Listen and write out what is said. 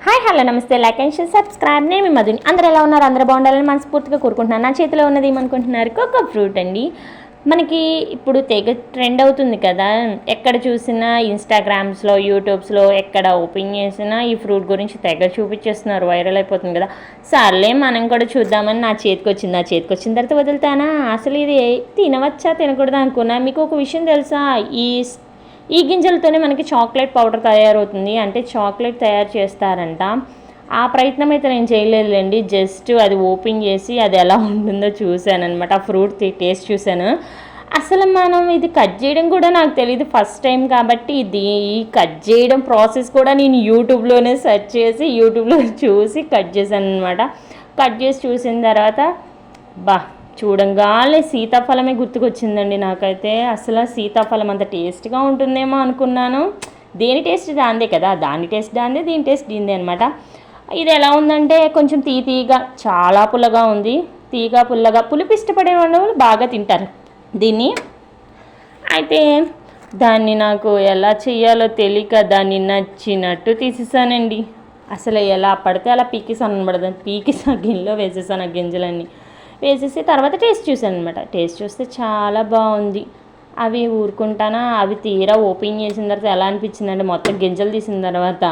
Hi hello నమస్తే, like and share subscribe. నేను మీ మధుని. అందరూ ఎలా ఉన్నారు? అందరూ బాగుండాలని మనస్ఫూర్తిగా కోరుకుంటున్నాను. నా చేతిలో ఉన్నది ఏమనుకుంటున్నారు? కోకో ఫ్రూట్ అండి. మనకి ఇప్పుడు తెగ ట్రెండ్ అవుతుంది కదా, ఎక్కడ చూసినా ఇన్స్టాగ్రామ్స్లో, యూట్యూబ్స్లో ఎక్కడ ఓపెన్ చేసినా ఈ ఫ్రూట్ గురించి తెగ చూపించేస్తున్నారు, వైరల్ అయిపోతుంది కదా. సర్లే మనం కూడా చూద్దామని నా చేతికి వచ్చింది. నా చేతికి వచ్చిన తర్వాత వదులుతానా? అసలు ఇది తినవచ్చా తినకూడదా అనుకున్నా. మీకు ఒక విషయం తెలుసా? ఈ గింజలతోనే మనకి చాక్లెట్ పౌడర్ తయారవుతుంది, అంటే చాక్లెట్ తయారు చేస్తారంట. ఆ ప్రయత్నం అయితే నేను చేయలేదులేండి, జస్ట్ అది ఓపెన్ చేసి అది ఎలా ఉంటుందో చూశాను అనమాట. ఆ ఫ్రూట్ టేస్ట్ చూశాను. అసలు మనం ఇది కట్ చేయడం కూడా నాకు తెలియదు, ఫస్ట్ టైం కాబట్టి. ఇది కట్ చేయడం ప్రాసెస్ కూడా నేను యూట్యూబ్లోనే సెర్చ్ చేసి యూట్యూబ్లో చూసి కట్ చేశాను అనమాట. కట్ చేసి చూసిన తర్వాత చూడంగానే సీతాఫలమే గుర్తుకొచ్చిందండి నాకైతే. అసలు సీతాఫలం అంత టేస్ట్గా ఉంటుందేమో అనుకున్నాను. దేని టేస్ట్ దాందే కదా, దాని టేస్ట్ దాందే, దీని టేస్ట్ దీందే అనమాట. ఇది ఎలా ఉందంటే కొంచెం తీగా, చాలా పుల్లగా ఉంది. తీగా పుల్లగా, పులుపు ఇష్టపడే వాళ్ళు బాగా తింటారు దీన్ని. అయితే దాన్ని నాకు ఎలా చేయాలో తెలియక దాన్ని నచ్చినట్టు తీసేసానండి. అసలు ఎలా పడితే అలా పీకేసాను అనమాట. పీకేసి ఆ గిన్నెలో వేసేసాను ఆ గింజలన్నీ. వేసేసి తర్వాత టేస్ట్ చూసాను అనమాట. టేస్ట్ చూస్తే చాలా బాగుంది. అవి ఊరుకుంటానా, అవి తీరా ఓపెన్ చేసిన తర్వాత ఎలా అనిపించిందంటే మొత్తం గింజలు తీసిన తర్వాత